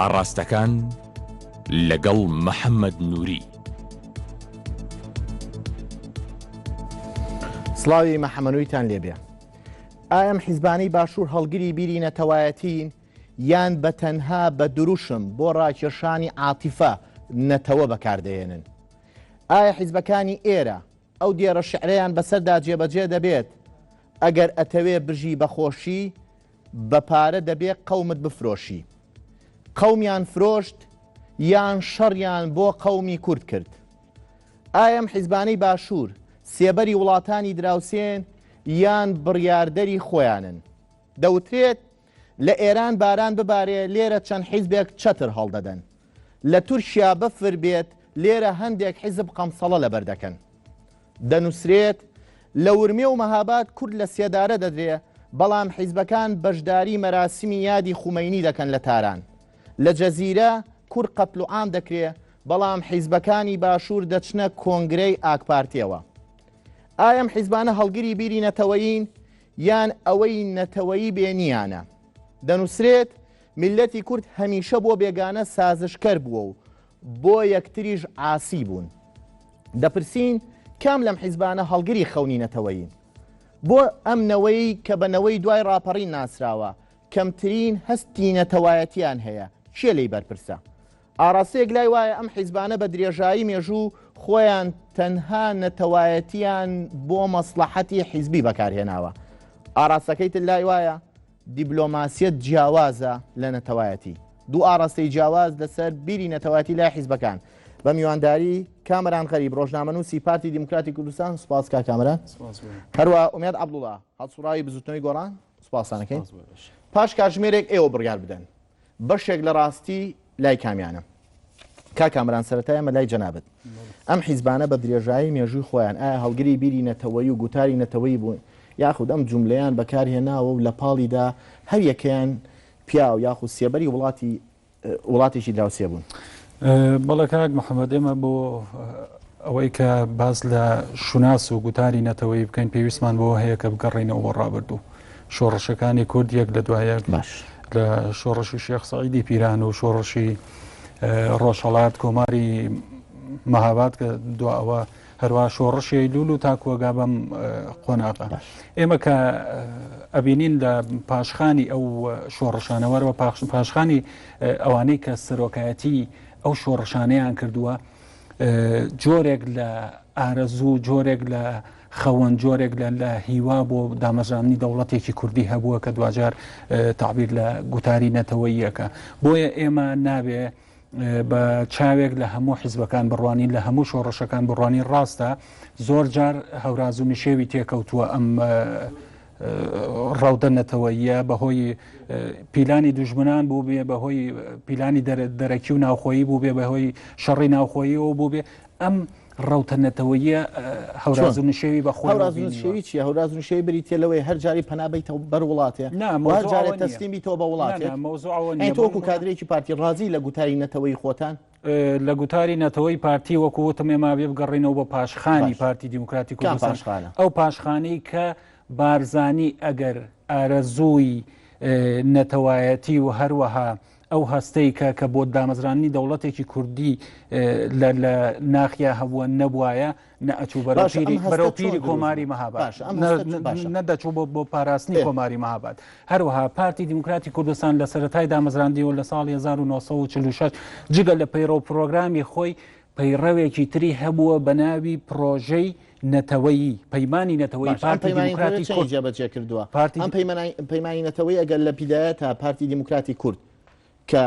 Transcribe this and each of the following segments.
ئاڕاستەکان لەگەڵ محەممەد نووری. سڵاوی مەحەمەدنووریتان لێبێ. ئایا حیزبانەی باشوور هەڵگری بیری نەتەوایەتین یان بە تەنها بە دروشم بۆ ڕاکێشانی عاتیفە نەتەوە بەکاردەێنن؟ ئایا حیزبەکانی ئێرە ئەو دیێرە شعرەیان بەسەردا جێبەجێ دەبێت ئەگەر ئەتەوێ بژی بەخۆشی بە پارە دەبێت قەومت بفرۆشی؟ قەومیان فرۆشت یان شەڕیان بۆ قەومی کورد کرد؟ ئایا حیزبانەی باشوور سێبەری وڵاتانی دراوسێن یان بڕیاردەری خۆیانن؟ دەوترێت لە ئێران باران ببارێ لێرە چەند حیزبێک چەتر هەڵدەدەن، لە تورکیا بەفر بێت لێرە هەندێک حیزب قەمسەڵە لەبەر دەکەن. دەنووسرێت لە ورمێ و مەهاباد کورد لە سێدارە دەدرێ، بەڵام حیزبەکان بەشداری مەراسیمی یادی خومەینی دەکەن لە تاران. لە جەزیرە کورد قەتڵ و عام دەکرێ، بەڵام حیزبەکانی باشوور دەچنە کۆنگرەی ئاکپارتیەوە. ئایا حیزبانە هەڵگری بیری نەتەوەیین یان ئەوەی نەتەوەیی بێنیانە؟ دەنووسرێت میلەتی کورد هەمیشە بۆ بێگانە سازشکەر بووە و بۆ یەکتریش عاسی بوون. دەپرسین کام لەم حیزبانە هەڵگری خەونی نەتەوەیین؟ بۆ ئەم نەوەی کە بەنەوەی دوای ڕاپەڕین ناسراوە کەمترین هەستی نەتەوایەتیان هەیە، چیە لی بەرپرسە؟ ئاراستەیەک لای وایە ئەم حیزبانە بە درێژایی مێژوو خۆیان تەنها نەتەوایەتیان بۆ مەسلحەتی حیزبی بەکارهێناوە. ئاراستەکەیت لای وایە دیبلۆماسیەت جیاوازە لە نەتەوایەتی. دوو ئاراستەی جیاواز لەسەر بیری نەتەوایەتی لای حیزبەکان. بە میوانداری کامەران غەریب، ڕۆژنامەنووسی پارتی دیموکراتی کوردستان. سوپاس کا کامەران. هەروە ئومێد عەبدوڵڵا هەڵسوڕاوی بزوتنەوەی گۆڕان. سوپاسانەکەین. پاش کاتژمێرێک ئێوە بڕیار بدەن بەشێک لە ڕاستی لای کامیانە. کامەران سەرەتای ئەمە لای جەنابەت. ئەم حیزبانە بە درێژایی مێژووی خۆیان ئایا هەڵگری بیری نەتەوەیی و گوتاری نەتەوەیی بوون، یاخود ئەم جوملەیان بەکارهێناوە و لە پاڵیدا هەر یەکەیان پیا و یاخود سێبەری وڵاتێکی دراوسێ بوون؟ بەڵێ کاک محەممەد، ئێمە بۆ ئەوەی کە باس لە شوناس و گوتاری نەتەوەی بکەین پێویستمان بۆ هەیە کە بگەڕێنەوە بۆ ڕابردوو شۆڕشەکانی کورد یەک لە دوایەک باش لە شۆڕشی شێخ سەعیدی پیران و شۆڕشی ڕۆژهەڵات کۆماری مەهاباد کە دواوە هەروە شۆڕشی لول و تاکووەگا بەم قۆناغا. ئێمە کە ئەبینین لە پاشخانی ئەو شۆڕشانەوەرەوە پاشخانی ئەوانەی کە سەرۆکایەتی ئەو شۆڕشانەیان کردووە، جۆرێک لە ئارەزوو، جۆرێک لە خەوەن، جۆرێک لە هیوا بۆ دامەژانی دەوڵەتێکی کوردی هەبووە کە دوجار تعبیر لە گوتاری نەتەوەییەکە. بۆیە ئێمە نابێ بە چاوێک لە هەموو حیزبەکان بڕوانی، لە هەموو شۆڕشەکان بڕوانی. ڕاستە زۆر جار هەوراز و نشێوی تێکەوتووە ئەم ڕەودە نەتەوەییە بەهۆی پیلانی دوژمنان بوو بێ، بەهۆی پیلانی دەرەکی و ناوخۆیی بوو بێ، بەهۆی شەڕی ناوخۆییەوە بوو بێ. ئەم ڕەوتە نەتەوەییە هەوراز و نشێوی بەخۆی هەوراز و نشێوی چیە؟ هەوراز و نشێوی بریتە لەوەی هەر جاری پەنابەیتەوە بەر وڵاتێ، هەر جارێک تەسلیمیتەوە بە وڵاتێ. تۆکو کادرێکی پارتی ڕازی لە گوتاری نەتەوەی خۆتان؟ لە گوتاری نەتەوەی پارتی وەکو وتم ئێمە بێ بگەڕێنەوە بە پاشخانی پارتی دیموکراتی کوردستان، ئەو پاشخانەی کە بارزانی ئەگەر ئارەزووی نەتەوایەتی و هەروەها ئەو هەستەی کە بۆ دامەزرانی دەوڵەتێکی کوردی لە ناخیا هەبووە نەبوایە نەئەچوو بەرەو پیری کۆماری مەهاباد، نەدەچوو بۆ پاراستنی کۆماری مەهاباد. هەروەها پارتی دیموکراتی کوردستان لە سەرەتای دامەزراندیەوە لە ساڵی 1946 جگە لە پەیڕۆ پرۆگرامی خۆی پەیڕەوێکی تری هەبووە بە ناوی پرۆژەی نەتەوەیی، پەیمانی نەتەوەی پارتی دیموکراتی کورد جێبەجێ کردووە. ئەم پەیمانی نەتەوەی ئەگەر لە پیدایەتە پارتی دیموکراتی کورد کە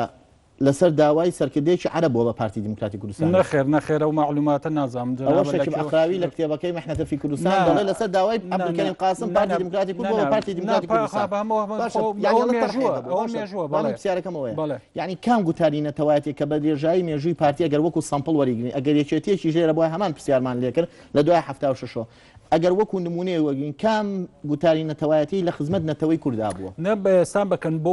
لەسەر داوای سەرکردێکی عەرەبەوە بە پارتی دیموکراتی کوردستان. نەخێر ئەو معلوماتە نازانم. ئەوە شەکیب ئەخراوی لە کتێبەکەی مەحنەتەفی کوردستان دەڵێ لەسەر داوای عەبدولکەریم قاسم پارتی دیموکراتی کورد بۆ پارتی دیموکراتی کوردستان. پرسیارەکەمەوەیە، یعنی کام گوتاری نەتەوایەتی کە بە درێژایی مێژووی پارتی ئەگەر وەکو سەمپڵ وەریگرین، ئەگەر یەکێتیەکی ژێرە بۆ هەمان پرسیارمان لێ کرد لە دوای 76 ئەگەر وەکو نمونەیە وەرگین کام گوتاری نەتەوایەتی لە خزمەت نەتەوەی کووردا بووە؟ نە بەسان بکەن بۆ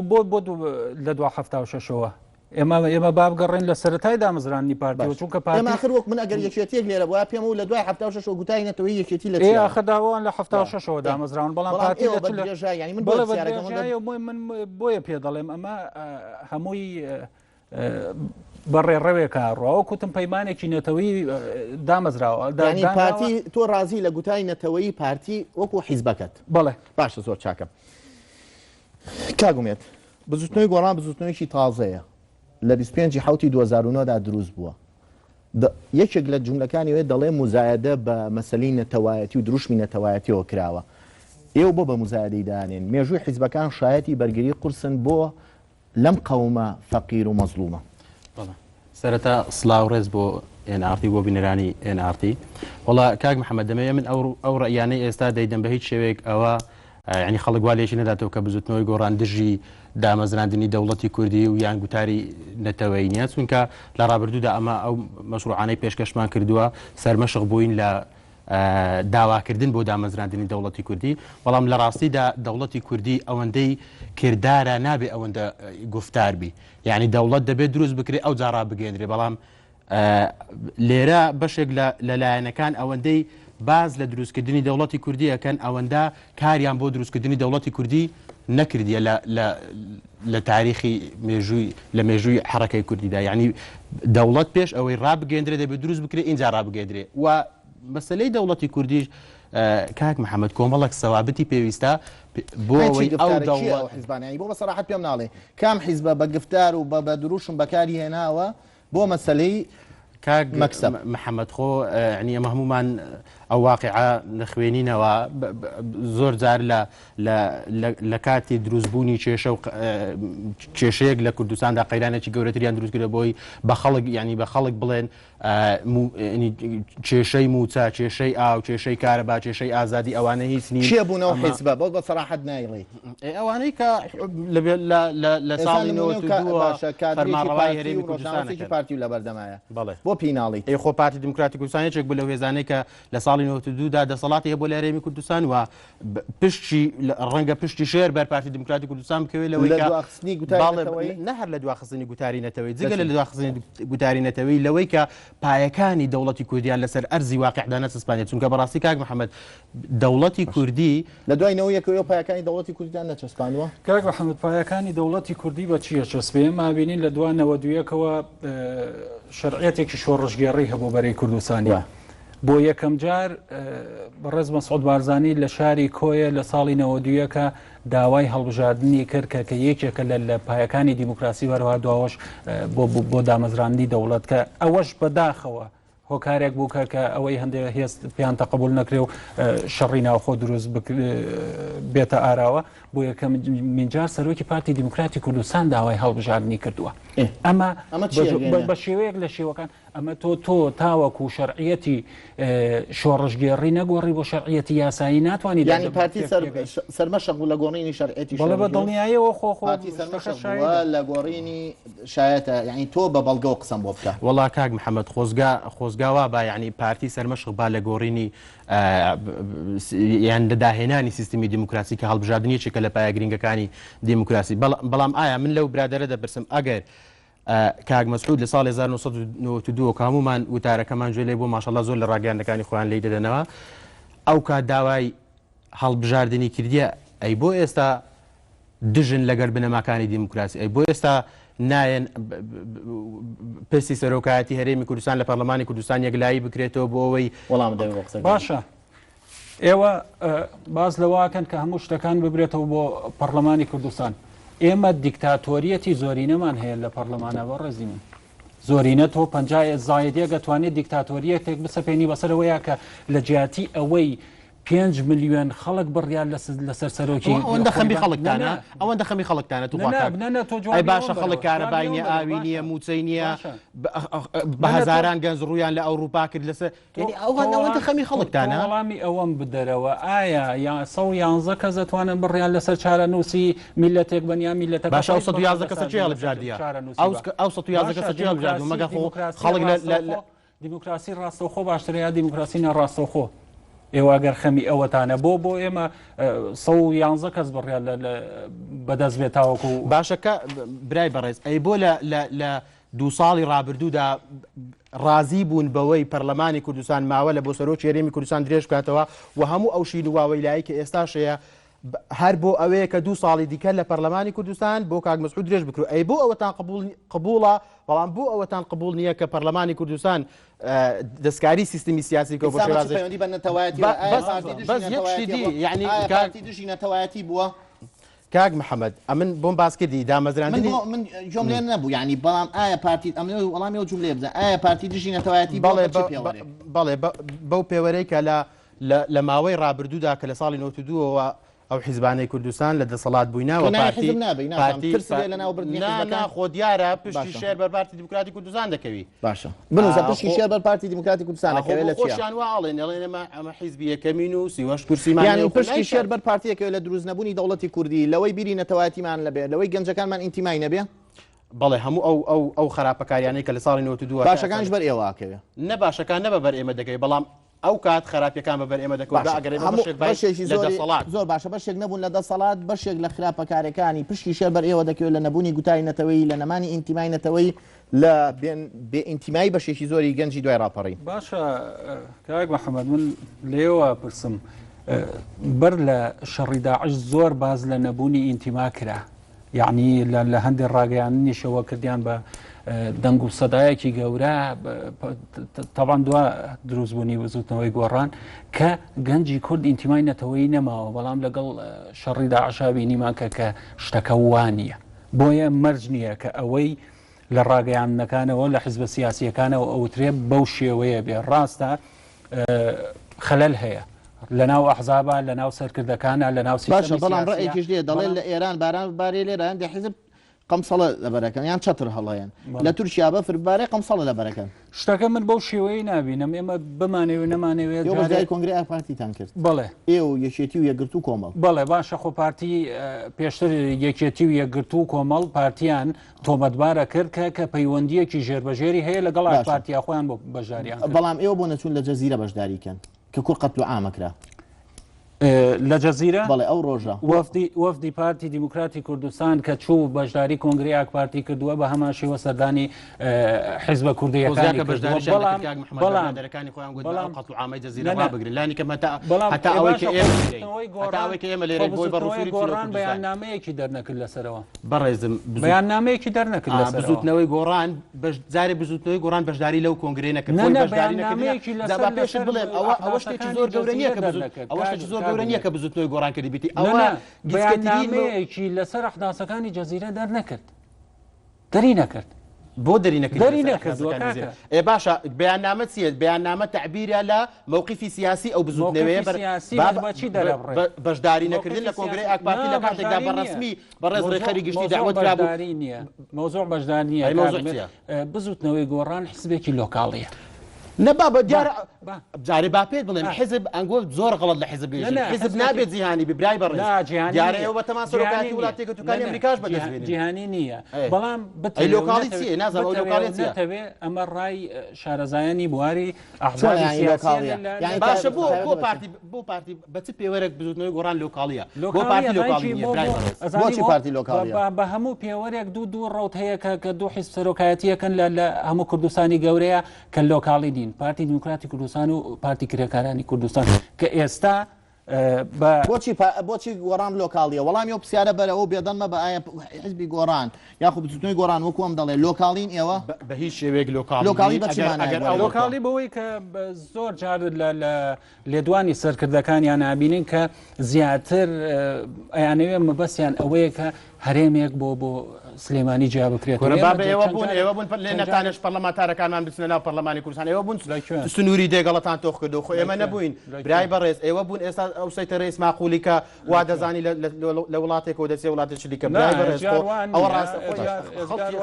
لە دو 76ەوە ئێمە بابگەڕێن لە سەرەتای دامەزرانی پارتیەوە، چونکە ئێمە آخر وەک من ئەگەر یەکێتیەک لێرە بووە پێم و لە دوای 76 گوتاری نەتەوەی یەکێتی لە آخر داوان لە 76ەوە دامەزران، بەڵام پارتی من بۆیە پێ دەڵێم ئەمە هەمووی بەڕێڕەوێکە ڕەوە کوتم پەیمانێکی نەتەوەی دامەزراوە ینی پارتی تۆ ڕازی لە گوتای نەتەوەی پارتی وەکو حیزبەکەت بەڵێ باشە زۆر چاکەم کاگومێت بزوتنەوەی گۆڕان بزوتنەوەیکی تازەیە لە 25 حوتی 2009دا دروست بووە یەکێک لە جملەکانی وێ دەڵێ مزایدە بە مەسەلەی نەتەوایەتی و دروشمی نەتەوایەتیەوە کراوە ئێوە بۆ بە مزایدەی دانێن مێژووی حیزبەکان شایەتی بەرگری قورسن بۆ لەم قەومە فەقیر و مەزلومە سەرەتا سڵاو ڕێز بۆ NRT بۆ بینەرانی NRT وڵا کاک محەممەد دەمەیە من ئەو ڕیانەی ئێستا دەیدەم بە هیچ شێوەیەک ئەوە ینی خەڵک وا لێشی نەداتەوە کە بزوتنەوەی گۆڕان دژی دامەزراندنی دەوڵەتی کوردی و یان گوتاری نەتەوەی نیە چونکە لە ڕابردوودا ئەمە ئەو مەشروعانەی پێشکەشمان کردووە سەرمەشق بووین لە داواکردن بۆ دامەزراندنی دەوڵەتی کوردی بەڵام لە ڕاستیدا دەوڵەتی کوردی ئەوەندەی کردارە نابێ ئەوەندە گفتاربی یعنی دەوڵەت دەبێت دروست بکرێت ئەو جارا بگەێنرێ بەڵام لێرە بەشێک لە لایەنەکان ئەوەندەی باز لە دروستکردنی دەوڵەتی کوردی ئەکەن ئەوەندە کاریان بۆ دروستکردنی دەوڵەتی کوردی نەکردیە لە تاریخی لە مێژووی حرەکەی کوردیدا یعنی دەوڵەت پێش ئەوەی ڕابگەێنرێ دەبێت دروست بکرێت اینجا ڕابگەێنرێ و مەسلەی دەوڵەتی کوردیش کاک محەممەد کۆمەڵک سەوابەتی پێویستە بۆ حیزبانی بۆ بەسەراحەت پێم ناڵێ کام حیزبە بە گفتار و بە دروشم بەکاری هێناوە بۆ مەسلەی کاک محەممەد خۆ عنی ئەمە هەمومان ئەو واقعە نەخوێنینەوە زۆر جار لە کاتی دروستبوونی کێشە و کێشەیەک لە کوردستاندا قەیرانێکی گەورەتریان دروستکرە بۆی بە خەڵک ینی بە خەڵک بڵێن کێشەی موچە کێشەی ئاو کێشەی کارەبا کێشەی ئازادی ئەوانە هیچ نی چیە بوونەوە حیزبە بۆ بە سەراحەت نایڵێ ئەوانەی کە لە ساڵی 92 فەرمانڕەوای هەرێمی کوردستانێکی پارتی لە بەردەمایە بەڵێ بۆ پیناڵی خۆ پارتی دموکراتی کوردستانێک بوو لە هێزانەی کە لە ساڵی 92دا دەسەڵاتی هەبوو لە هەرێمی کوردستان و پشتی ڕەنگە پشتی شێر بەر پارتی دموکراتی کوردستان بکەوێت لەوەی نە هەر لە دواخستنی گوتاری نەتەوەی جگە لە دواخستنی گوتاری نەتەوەی لەوەی کە پایەکانی دەوڵەتی کوردیان لەسەر ئەرزی واقعدا نەچەسپانێت چونکە بەڕاستی کاک محەممەد دەوڵەتی کوردی لە دوای نەوەیەکەوە پایەکانی دەوڵەتی کوردیان نەچەسپانوە کاک محەممەد پایەکانی دەوڵەتی کوردی بە چیە چەسبێ مابینین لە دوانەوە دویەکەوە شەرعەتێکی شۆڕژگێڕی هەبوو بەرەی کوردستانی بۆ یەکەم جار بەڕێز مەسعود بارزانی لە شاری کۆیە لە ساڵی 92 داوای هەڵبژاردننی کرد کە یەکێکە لە پایەکانی دیموکراسی بەرەوە دواوەش بۆ دامەزراندنی دەوڵەت کە ئەوەش بەداخەوە هۆکارێک بوو کە ئەوەی هەندێک هێست پێیان تەقبول نەکرێ و شەڕی ناوخۆ دروست بێتە ئاراوە بۆ یەکەم منجار سەرۆکی پارتی دیموکراتی کوردستان داوای هەڵبژاردننی کردووە ئەمە بە شێوەیەک لە شێوەکان ئەمە تۆ تاوەکو شەرعیەتی شۆڕژگێڕی نەگۆڕی بۆ شەرعیەتی یاسایی ناتوانانی ینی پارتی سەرمەشق بوو لە گۆڕینی شەرعەتی بەڵێ بە دڵنیاییەوە لە گۆڕینی شایەتە یعنی تۆ بە بەڵگەوە قسەم بۆ بکە وەڵا کاک محەممەد خۆزگاوا با یعنی پارتی سەرمەشق با لە گۆڕینی یان لەداهێنانی سیستمی دیموکراسی کە هەڵبژاردنیەکە لە پایە گرنگەکانی دیموکراسی بەڵام ئایا من لەو برادەرە دەپرسم ئەگەر کاک مەسعود لە ساڵی 1992 هەمومان وتارەکەمان گوێ لێ بۆ ماشەڵڵا زۆر لە ڕاگەیاندەکانی خۆیان لی دەدەنەوە ئەو کات داوای هەڵبژاردننی کردیە ئەی بۆ ئێستا دژن لەگەر بنەماکانی دیموکراسی ئەی بۆ ئێستا نایەن پستی سەرۆکایەتی هەرێمی کوردستان لە پەرلەمانی کوردستان یەکلایی بکرێتەوە بۆ ئەوەی وەڵام باشە ئێوە باز لەواکەن کە هەموو شتەکان ببرێتەوە بۆ پەرلەمانی کوردستان ئێمە دیکتاتۆریەتی زۆرینەمان هەیە لە پەرلەمانەوە ڕێزی من زۆرینە تۆ پەنجای زایدیە دەتوانێت دیکتاتۆریەتێک بسەپێنی بەسەرەوەیە کە لە جیاتی ئەوەی 5 ملیۆن خەڵک بڕیان لەسەر سەرۆکی ئەوەندە خەمی خەڵکتانە ئەوەندە خەمی خەڵکتانە تو ئەی باشە خەڵک کارەبای نیە ئاوی نییە موچەی نییە بە هەزاران گەنج ڕوویان لە ئەوروپا کرد لەسەر ئەوەندە خەمی خەڵکتانە وەڵامی ئەوەم بدەرەوە ئایا یا 111 کەس دەتوانن بڕیان لەسەر چارە نووسی میلەتێک بەنیا میلەتە باش 111 کەسە چی هەڵبژاردیە ئەو 111 کەسە چی هەڵبژاردووە مەگە خەڵک لە دیموکراسی ڕاستەوخۆ باشترە دیموکراسی نەڕاستەوخۆ ئێوەگەر خەمی ئەوەتانە بۆ ئێمە 111 کەس بڕیان بەدەست بێت تاوەکو باشەکە برای بەڕێز ئەی بۆ لە 2 ساڵی ڕابردوودا ڕازی بوون بەوەی پەرلەمانی کوردستان ماوە لە بۆ سەرۆکی هەرێمی کوردستان درێژ بکاتەوە و هەموو ئەو شین واوەی لایەکی ئێستاشەیە هەر بۆ ئەوەیە کە 2 ساڵی دیکە لە پەرلەمانی کوردستان بۆ کاک مەسعود درێژ بکرێت ئەی بۆ ئەوەتان قبوڵە بەڵام بۆ ئەوەتان قبول نییە کە پەرلەمانی کوردستان دەستکاری سیستمی سیاسی کە بەس یەکشتی یعنی کاتی دژی نەتەوایەتی بووە کاک محەممەد ئەمن بۆم باس کردی دامەزراندنی من جملێ نەبوو ینی بەڵام ئایا پارتی ئەم وەڵامی و جملێ بدە ئایا پارتی دژی نەتەوایەتی بەڵێ بەو پێوەرەی کە لە ماوەی ڕابردوودا کە لە ساڵی 92ەوە ئەو حیزبانەی کوردستان لە دەسەڵات بووینەوە خۆ دیارە پشتی شێر بەر پارتی دیموکراتی کوردستان دەکەوی باشە بنووسە پشتی شێر بەر پارتی دیموکراتی کوردستان خۆشیان واڵێن ئەڵێنەمە ئەمە حیزبی یەکەمین و سیوەش کورسیمان پشتی شێر بەر پارتیەکەوێت لە دروست نەبوونی دەوڵەتی کوردی لەوەی بیری نەتەوایەتیمان لەبێت لەوەی گەنجەکانمان ئینتیمای نەبێ بەڵێ هەموو ئەو خراپەکاریانەی کە لە ساڵی 92 باشەکانش بەر ئێوەکەوێ نە باشەکان نەبە بەر ئێمە دەکەی بەڵام ئەو کات خراپیەکان بەبەر ئێمە دەکەوت زۆر باشە بەشێک نەبوون لە دەسەڵات بەشێک لە خراپەکارەکانی پشتی شێر بەر ئێوە دەکەوێت لە نەبوونی گوتای نەتەوەی لە نەمانی ئینتیمای نەتەوەی لە بێ ئینتیمای بەشێکی زۆری گەنجی دوای ڕاپەڕی باشە کاک محەممەد من لێوە پرسم بەر لە شەڕی داعش زۆر باز لە نەبوونی ئینتیما کرا یعنی لە هەندێک ڕاگەیاننیشەوە کردیان بە دەنگ و سەدایەکی گەورە تاوان دوا دروستبوونی وزوتنەوەی گۆڕان کە گەنجی کورد ئینتیمای نەتەوەی نەماوە بەڵام لەگەڵ شەڕی داعشا بینیمان کە شتەکە وانە بۆیە مەرج نییە کە ئەوەی لە ڕاگەیانەکانەوە لە حیزبە سیاسیەکانەوە ئەوترێ بەو شێوەیە بێ ڕاستە خەلەل هەیە لە ناو ئەحزابە لە ناو سەرکردەکانە لە ناو باشە بەڵام ڕێیەکیش لێ دەڵێن لە ئێران باران بارێ لێران دە حیزب قەمسەڵە لەبەرەکەن یان چەتر هەڵەیەن لە تورکیا بە فربارەی قەمسەڵە لەبەرەکەن شتەکە من بەو شێوەیە نبینم ئێمە بمانەوێ نەمانەوێت کۆنگری ئاپارتیتان کرد بڵێ ئێوە یەکێتی و یەکگرتو و کۆمەڵ بڵێ باشە خۆ پارتی پێشتر یەکێتی و یەکگرتو و کۆمەڵ پارتیان تۆمەتبارە کرد کە پەیوەندیەکی ژێربەژێری هەیە لەگەڵ پارتیا خۆیان بۆ بەژاریان بەڵام ئێوە بۆ نەچوون لە جەزیرە بەشداریکەن کە کوڕ قەتل و عامەکرا لە جەزیرە بەڵێ ئەو ڕۆژە وەفدی پارتی دیموکراتی کوردستان کە چوو بەشداری کۆنگری ئاک پارتی کردووە بە هەمان شێوە سەردانی حیزبە کوردیەکانی بەڵامەکانی خۆیان گوت قەتل و عامەی جەزیرە بگرن لانی کە هەتا ئەوەی کە ئێمە لێرە بۆی بەڕووسوری گۆڕان بەیاننامەیەکی دەرنەکرد لەسەرەوە بەڕێزم بەیاننامەیەکی دەرنەکرد لە بزوتنەوەی گۆڕان جارێ بزوتنەوەی گۆڕان بەشداری لەو کۆنگرێ نەکرد پێش بڵێم ئەوە شتێکی زۆر گەورە نییە کە ئەوە شتێکی زۆر گەورە نییە کە بزوتنەوەی گۆڕان کردی بیتی ئەوە بەیاننامەیەکی لەسەر ئەحداسەکانی جەزیرە دەرنەکرد دەری نەکرد بۆ دەری نەکرد ئێ باشە بەیاننامە چیە بەیاننامە تعبیرە لە مووقیفی سیاسی ئەو بزوتنەوەی بەشداری نەکردن لە کۆنگرەی ئاک پارتی لە کاتێکدا بەڕسمی بەڕێز ڕێخەری گشتی داوت بەشداری نییە مەوزوع بەشدار نییە بزوتنەوەی گۆڕان حزبێکی لۆکاڵیە نەبا بە دیارە جارێ با پێت بڵێن حزب ئەنگۆ زۆر غەڵەت لە حزب حزب نابێت جیهانی ببرای بەڕێز دیارە ئێوە بە تەمان سەرۆکاتی وڵاتیەکەتوەکانی ئەمریکاش بەدەست جیهانی نییە بەڵام لۆکاڵی چیە نازانەوە لۆکاڵی چیە ئەمە ڕای شارەزایانی بواری ئەحزابی سیاسی باشە بۆ پارتی بە چ پێوەرێک بزوتنەوەی گۆڕان لۆکاڵیە بۆ پارتی لۆکاڵی نییە برای بەڕێز بۆچی پارتی لۆکاڵیە بە هەموو پێوەرێک دوو ڕەوت هەیە کە دوو حیزب سەرۆکایەتیەکەن لە هەموو کوردستانی گەورەیە کە لۆکاڵی دین پارتی دیموکراتی کوردستان و پارتی کرێکارانی کوردستان کە ئێستا بۆچی گۆڕان لۆکاڵیە وەڵامی ئەو پرسیارە بەرەوە بێدەنمە بە ئایا حیزبی گۆڕان یاخود بزوتنەوەی گۆڕان وەکو ئەم دەڵێ لۆکاڵین ئێوە بە هیچ شێوەیەک لۆکاڵی لۆکاڵی بەوەی کە زۆر جار لە لێدوانی سەرکردەکانیان نابینین کە زیاتر ئەیانەوێ مەبەستیان ئەوەیە کە هەرێمێک بۆ سلێمانی جیا بکرێت ئێوە بوون لێ نەتانش پەرلەمانتارەکانمان بچنە ناو پەرلەمانی کوردستان ئێوە بوون سنووری دێگەڵەتان تۆخ کردو خۆ ئێمە نەبووین برای بەڕێز ئێوە بوون ئێستا ئەو سەیتە ڕێز ماقولی کە وا دەزانی لە وڵاتێکەوە دەچێ وڵاتی چلیکە برای بەڕێز ئەوە ڕاستە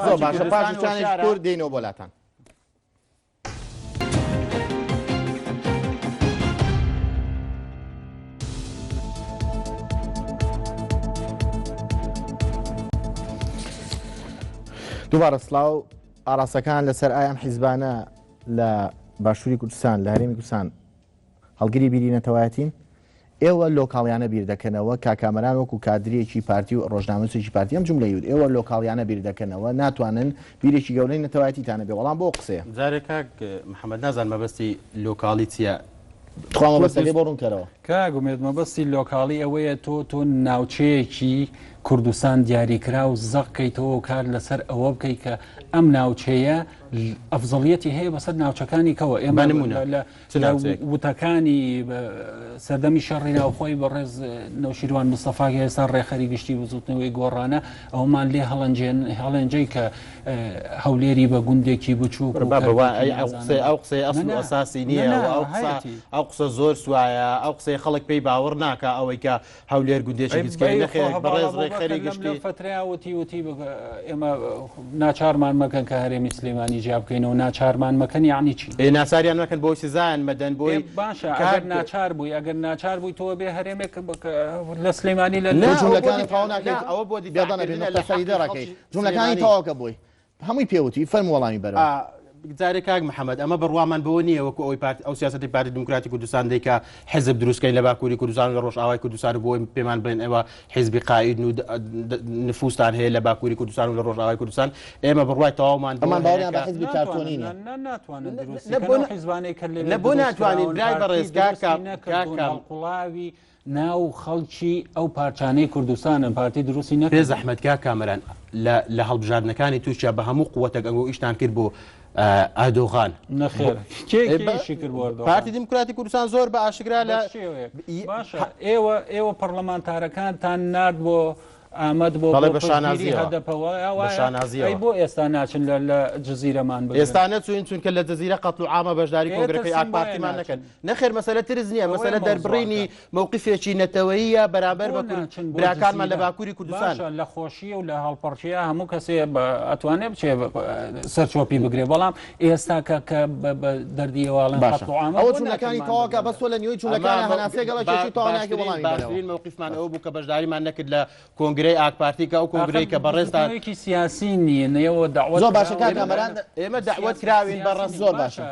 زۆر باشە پاشانی کورد دێنەوە بۆلاتان دووبارە سلااو ئاراسەکان لەسەر ئایم حیزبانە لە باشووری کوردستان لە هەرێمی کوردستان هەڵگری بیری نەتەوایەتین ئێوە لۆکاڵیانە بیر دەکەنەوە کاکامەران وەکو کادریەکی پارتی و ڕۆژنامەسێکی پارتی ئەم جملەی وت ئێوە لۆکاڵیانە بیر دەکەنەوە ناتوانن بیرێکی گەورەی نەتەوایەتیتانە بێ وەڵام بۆ قسەیە جارێک کاک محەممەد نازان مەبەستی لۆکاڵی چییە تخوام بەسەکەی بۆ ڕوونکەرەوە کاگومێت مەبەستی لۆکاڵی ئەوەیە تۆ ناوچەیەکی کوردستان دیاریکرا و زەقکەیتەوە کار لەسەر ئەوە بکەیت کە ئەم ناوچەیە ئەفزەڵیەتی هەیە بەسەر ناوچەکانی کەەوە ئێمە لە وتەکانی سەردەمی شەڕی ناوخۆی بەڕێز نەوشیروان مستەفا ئێستا ڕێخەری گشتی بزوتنەوەی گۆڕانە ئەومان لێ هەڵەنجەی کە هەولێری بە گوندێکی بچوو ئەو قسەی ئەسڵ ئەساسی نییە ئەو قسە زۆر سوایە ئەو قسەی خەڵک پێی باوەڕ ناکە ئەوەی کە هەولێر گوندێکی بچکەی نەخێر بەڕێز ڕێخەری گشتی فتراوتی ئێمە ناچارمان مەکەن کە هەرێمی سلێمانی جیاب بکەینەوە ناچارمان مەکەن یعنی چی ناساریان مەکەن بۆی سزان مەدەن بۆی باشە ئەگەر ناچار بووی ئەگەر ناچار بووی تۆ بێ هەرێمێک لە سلێمانی لە جوملەکانی تاواناکەیت ئەوە بۆ دیدەڕەکەی جوملەکانی تاواکە بووی هەمووی پێوتی فەرم وەڵامی بەرەوە جارێک کاک محەممەد ئەمە بڕوامان بۆ نییە وەکو ئەوی ئەو سیاستی پارتی دموکراتی کوردستان دەیکە حزب دروستکەین لە باکووری کوردستان لە ڕۆژئاوای کوردستان بۆی پێمان بڵێن ئێوە حیزبی قائید و نفوستان هەیە لە باکووری کوردستان و لە ڕۆژئاوای کوردستان ئێمە بڕوای تەواومان حزبی کارتۆنی بۆ ناتوانین برای بەڕێز قوڵاوی ناو خەڵکی ئەو پارچانەی کوردستانن پارتی دروستی نە پێ زەحمەت کامەران لە هەڵبژاردنەکانی تووشە بە هەموو قووەتێک ئەنگۆ ئیشتان کرد بۆ ئادۆغان نەخێر پارتی دموکراتی کوردستان زۆر بە ئاشکرا لە ئێوە پەرلەمانتارەکانتان نرد بۆ ئامەد بۆ هەدەپەوە بۆ ئێستا ناچن لە جززیرەمان ئێستا نەچوین چونکە لە جززیرە قەت و ئامە بەشداری کۆگرەکەی ئاپارتیمان نەکەن نەخێر مەسەلە ترز نییە مەسەلە دەربڕینی مووقفێکی نەتەوەییە بەرامبەر بە براکانمان لە باکووری کوردستان لە خۆشی و لە هەڵپەرچەیە هەموو کەسێ ئەتوانێت بچێ سەرچۆپی بگرێ بەڵام ئێستا کە دەردیێواڵن ئەوە جوولەکانی تەواکە بەسۆ لە نیوەی جوولەکانی هەناسێگەڵێکی تاواناکە وەڵامی باشترین مووقفمان ئەوە بوو کە بەشداریمان نەکرد لە کۆنگرەی ئاکپارتیکە ئەو کۆنگرەی کە بەڕێستانێکی سیاسی نیە نەوە داوە زۆر باشە کاکەمەران ئێمە داوت کراوین بەڕێز زۆر باشە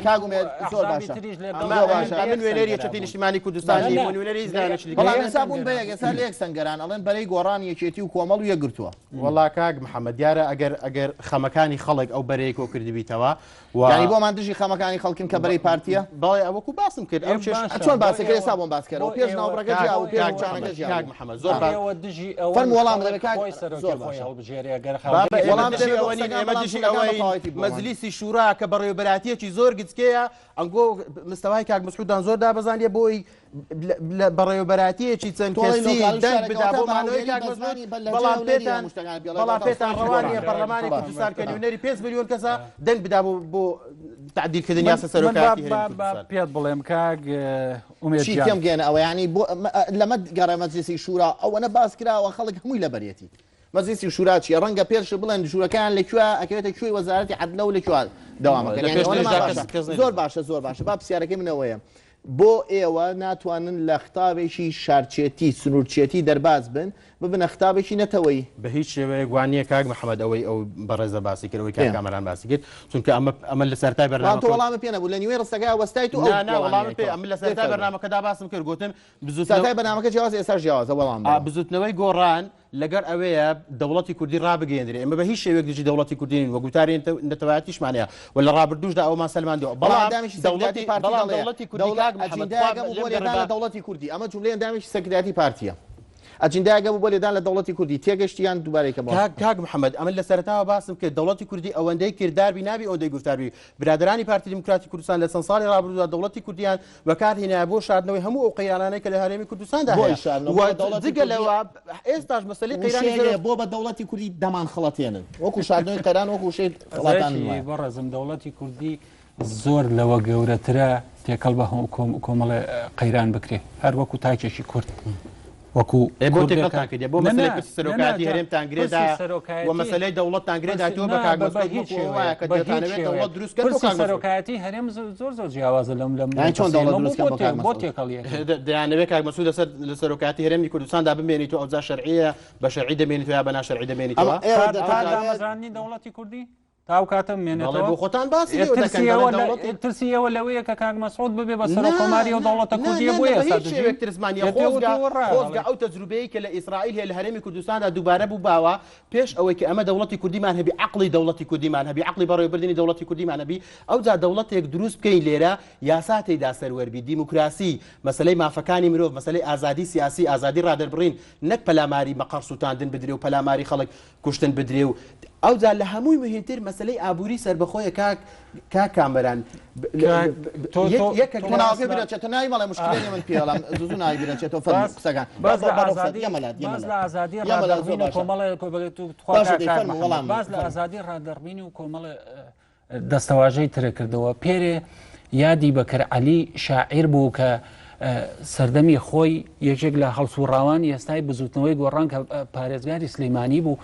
کاگومێت زۆر باشە من وێنەری یەکێتی نیشتیمانی کوردستانی وێنەری زانشتی بەڵام ئێستا بوون بە ئێستا لە یەک سەنگەران ئەڵێن بەرەی گۆڕانی یەکێتی و کۆمەڵ و یەکگرتووە وەڵا کاک محەممەد دیارە ئەگەر خەمەکانی خەڵک ئەو بەرەی کۆ کردبییتەوە ینی بۆمان دژی خەمەکانی خەڵکن کە بەرەی پارتیە باڵێ ئەوەکو باسم کرد ئەو چۆن باسەکە ئێستا بۆم باسکەرەوە پێش ناوڕەکە جیا و پێش چانەکە جیا کاک محەممەد زۆر فەرم وەڵام دەبێت مەجلیسی شورا کە بەڕێوەبەراتیەکی زۆر گچکەیە ئەنگۆ مستەوای کاک مسعود زۆر دابەزانیە بۆی بەڕێوەبەراتیەکی چەند کەسی دەنگ بدا بۆ مانەوەی کاک مسعود بەڵام پێتان ڕەوانیە پەرلەمانی کوردستان کە نوێنەری 5 ملیۆن کەسە دەنگ بدا بۆ تعدیلکردن یاسە سەرۆکایەتی پێت بڵێم کاک چی پێم گەێنە ئەوە ینی لەمە گەڕە مەجلیسی شورا ئەوەنە باس کراوە خەڵک هەمووی لە بەرێتی مەجلیسی شورا چیە ڕەنگە پێش بڵێن ژوورەکان لەکوێ ئەکەوێتە کوێی وەزارەتی عەدلە و لەکوێ دەوامەکەن زۆر باشە با پرسیارەکەی منەوەیە بۆ ئێوە ناتوانن لە خطابێکی شارچێتی سنوورچێتی دەرباز بن ببنە خطابێکی نەتەوەی بە هیچ شێوەیە گوانیە کاک محەممەد ئەوەی ئەو بەڕێزە باسی کردەوەی کاک کامەران باسی کرد چونکە ئەمە لە سەرتای بەرنامە وەڵامە پێ نەبوو لە نیوەی ڕستەکە وەستای تو ئەمە لە سەرتای بەرنامەکەدا باسم کرد گوتم بزوتای بەرنامەکە جیاواز ئێستا جیاوازە وەڵام بزوتنەوەی گۆڕان لەگەر ئەوەیە دەوڵەتی کوردی ڕابگەێنرێ ئەمە بە هیچ شێوەیەک دژی دەوڵەتی کوردین وە گوتارین نەتەوایەتیشمانەیە و لە ڕابردوشدا ئەومان سەلماندەوە بەڵام دەوڵەتی کوردی دەوڵەتی کوردی ئەمە جوملەی ئەندامێکی سەکردایەتی پارتیە ئەجنداگە بوو بۆ لێدان لە دەوڵەتی کوردی تێگەشتیان دووبارێکە کاک محەممەد ئەمە لە سەرتاوە باسم کرد دەوڵەتی کوردی ئەوەندەی کردداربی نابی ئەوەندەی گفتاربی برادرانی پارتی دموکراتی کوردستان لە چەند ساڵی ڕابردوودا دەوڵەتی کوردیان بەکارهێنایە بۆ شاردنەوەی هەموو ئەو قەیرانانەی کە لە هەرێمی کوردستاندا جگەلەوە ئێستاش مەسەلەی قەیرانی بۆ بە دەوڵەتی کوردی دەمان خەڵەتێنن وەکو شاردنەوەی قەیران وەکو شەی خەڵاتان بەڕێزم دەوڵەتی کوردی زۆر لەوە گەورەترە تێکەڵ بە کۆمەڵە قەیران بکرێ هەر وەکو تاکێکی کورد وەکو بۆ مەسەلەی سەرۆکاتی هەرێمتانگرێدا و مەسەلەی دەوڵەتتانگرێدا تۆ بە کاگمەسەڵەت دروست سەرۆکایەتی هەرێم زۆر جیاوازە لەم چۆن بۆ تێکەڵ دەیانەوێت کاگمەسعود لە سەرۆکاتی هەرێمی کوردستاندا بمێنیتەوە ئەوجا شەرعیە بە شەرعی دەمێنیتەوە یا بە ناشەرعی دەمێنیتەوە دامەزرانی دەوڵەتی کوردی تاو کاتم مێنێتەوە بۆ خۆتان باسی ترسیەوە لەوەیە کە کاک مەسعود ببێ بە سەر کۆماری و دەوڵەتە کوردیە بۆ ئێستا ترسمانیە خۆزگا ئەو تەجروبەیە کە لە ئیسرائیل هەیە لە هەرێمی کوردستاندا دووبارە بوو باوە پێش ئەوەی کە ئەمە دەوڵەتی کوردیمان هەبی عقلی دەوڵەتی کوردیمان هەبی عقلی بەڕێوەبردننی دەوڵەتی کوردیمان هەبی ئەو جا دەوڵەتێک دروست بکەین لێرە یاسا تێیدا سەروەربی دیموکراسی مەسلەی مافەکانی مرۆڤ مەسلەی ئازادی سیاسی ئازادی ڕادەربڕین نەک پەلاماری مەقەڕ سووتاندن بدرێ و پەلاماری خەڵک کوشتن بدرێ و ئەوجا لە هەمووی مهمتر مەسلەی ئابووری سربەخۆیە کاک کامەران بچێتە نای مەڵێ مشکلێنی من پێڵام زوو نای بچێتەوە قسەکان باز لە ئازادی ڕادەربین و کۆمەڵە باز لە ئازادی ڕادەربینی و کۆمەڵە دەستەواژەی ترە کردەوە پێرێ یادی بەکەر عەلی شاعیر بوو کە سەردەمی خۆی یەکێک لە هەڵسوڕاوان ئێستای بزوتنەوەی گۆڕان کە پارێزگاری سلەیمانی بوو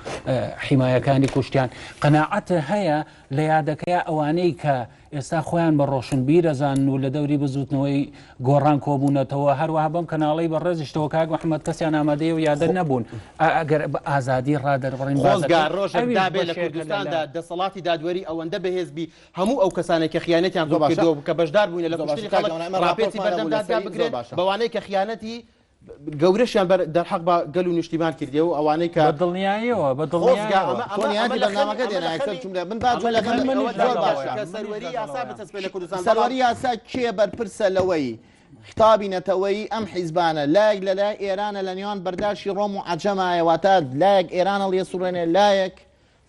حیمایەکانی کوشتیان قەناعەتە هەیە لە یادەکەیە ئەوانەی کە ئێستا خۆیان بە ڕۆشنبی دەزانن و لە دەوری بزوتنەوەی گۆڕان کۆبوونەتەوە هەروەها بەم کەناڵی بە ڕێزیشتەوە کاک محەممەد کەسیان ئامادەیە و یادە نەبوون ئەگەر ئازادی ڕادەربڕین خۆزگار ڕۆژێکدابێ لە کوردستاندا دەسەڵاتی دادوەری ئەوەندە بەهێزبی هەموو ئەو کەسانێک کە خیانەتیان زۆر کردەوە کە بەشدار بووین لە کوشتنی خەڵک ڕاپێچی بەردەمدادگا بگرێت بەوانەی کە خیانەتی گەورەشیان دەرحەق بە گەل و نیشتیمان کردێ و ئەوانەی کە بەدڵنیاییەوە سەروەری یاسا کێ بەرپرسە لەوەی خطابی نەتەوەی ئەم حیزبانە لایەک لە لای ئێرانە لە نێوان بەرداشی ڕۆم و عەجەمایەواتە لایەک ئێرانە لێ سوڕێنێ لایەک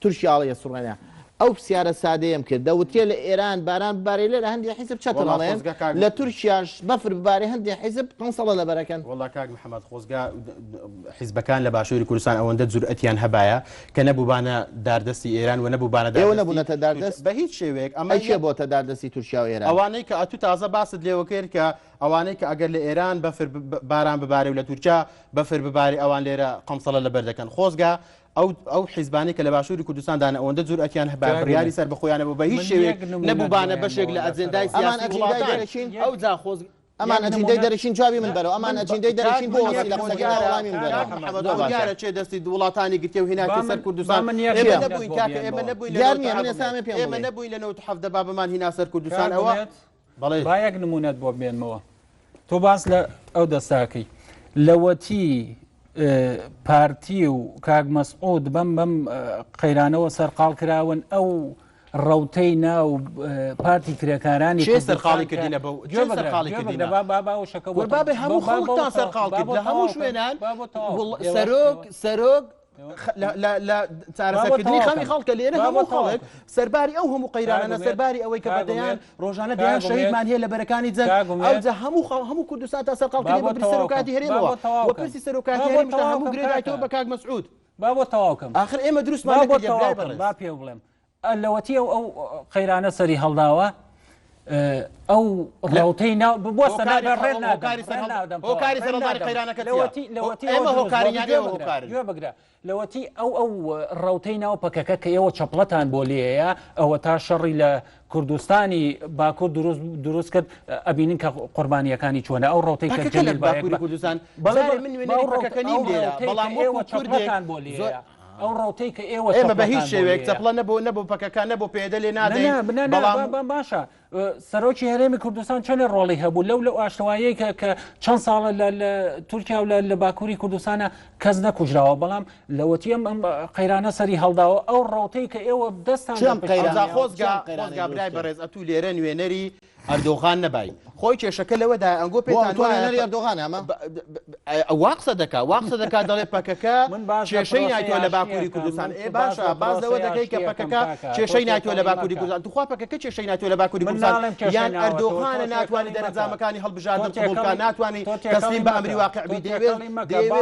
تورکیا لێ سوڕێنێ ئەو پرسیارە سادەیەم کرد دەوتێ لە ئێران باران ببارێ لێرە هەندی حیزب چەتەڵێن لە تورکیاش بەفر ببارێ هەندی حیزب قەنسەڵە لە بەرەکەن وەڵا کاک محەممەد خۆزگا حیزبەکان لە باشووری کوردستان ئەوەندە جورئەتیان هەبایە کە نەبووبانە داردەستی ئێران و نەبووبانە ئێوە نەبوونەتە داردەست بە هیچ شێوەیەک ئەمە چێ بۆتە داردەستی تورکیا و ئێران ئەوانەی کە ئەتو تازە باست لێوە کرد کە ئەوانەی کە ئەگەر لە ئێران بەفر باران ببارێ و لە تورکیا بەفر ببارێ ئەوان لێرە قەمسەڵە لەبەر دەکەن خۆزگا ئەو حیزبانی کە لە باشووری کوردستاندانە ئەوەندە جورئەتیان هەبا بڕیاری سەر بەخۆیانەوە بە هیچ شێوەیەک نەبووبانە بەشێک لە ئەجەندای سیاسی وڵاتان ئەو جا خۆز ئەمان ئەجندەی دەرەشین جوابی من بەرەوە ئەمان ئەجندەی دەرەشین بۆ وەسیلە قسەکەی وەڵامی من بەرەوە دیارە چێ دەستی وڵاتانی گرتێ و هێناکە سەر کوردستان ئێمە نەبووین لە 97 بابمان هینا سەر کوردستان ئەوە بەڵێ با یەک نمونەت بۆ بێنمەوە تۆ باس لە ئەو دەستاکەی لەوەتی پارتی و کاک مەسعود بەم قەیرانەوە سەرقاڵ کراون ئەو ڕەوتەی ناو پارتی کرێکارانی سەرقاڵی کردینە بابێ هەموو خەڵکتان سەرقاڵ کرد لە هەموو شوێنان سەرۆک لە چارەسەرکردنی خەمی خەڵکە لێرە هەموو خەڵک سەرباری ئەو هەموو قەیرانە سەرباری ئەوەی کە بەدەیان ڕۆژانە دەیان شەهیدمان هەیە لە بەرەکانی جەنگ ئەوجا هەموو کوردستان تا سەرقاڵ کردی بە پرسی سەرۆکاتی هەرێمەوە وە پرسی سەرۆکاتی هەرێمەوە هەموو گرێدایەوە بە کاک مەسعود با بۆ تەواوکەم آخر ئێمە دروستمان نەکردی با پێ بڵێم لەوەتی ئەو قەیرانە سەری هەڵداوە ئەو ڕاوتەی ناو بۆ هۆکاری سەرڵداری قەیرانەکە بگرە لەوەتی ئەو ڕاوتەی ناو پەکەکە کە ئێوە چەپڵەتان بۆ لێەیە ئەوە تا شەڕی لە کوردستانی باکوور دروست کرد ئەبینن کە قوربانیەکانی چۆنە ئەو ڕاوتەی کە باکووری کوردستان بەڵام ئێوە چەپڵەتان بۆ لێەیە ئەو ڕاوتەی کە ئێمە بە هیچ شێوەیە چەپڵە نەبوو پەکەکان نەبوو پێدە لێ نادەین باشە سەرۆکی هەرێمی کوردستان چەندە ڕۆڵی هەبوو لەو ئاشتەوایەی کە چەند ساڵە لە تورکیا و لە باکووری کوردستانە کەس نەکوژراوە بەڵام لەوەتی ئەم قەیرانە سەری هەڵداوە ئەو ڕاوتەی کە ئێوە دەستان خۆزگا برای بەڕێز ئەتوو لێرە نوێنەری ئەردۆغان نەبای خۆی کێشەکە لەوەدا ئەنگۆ پێتان ئەردۆغان ئەمە واقسە دەکا دەڵێ پەکەکە کێشەی نایتوە لە باکووری کوردستان باشە باز لەوە دەکەی کە پەکەکە کێشەی نایتوە لە باکووری کوردستان توخوا پەکەکە کێشەی نایتوە لە باکووری کوردستان یان ئەردۆغانە ناتوانێت دەرەنجامەکانی هەڵبژاردن قبولکە ناتوانێت تەسلیم بە ئەمری واقع بی دەیوێت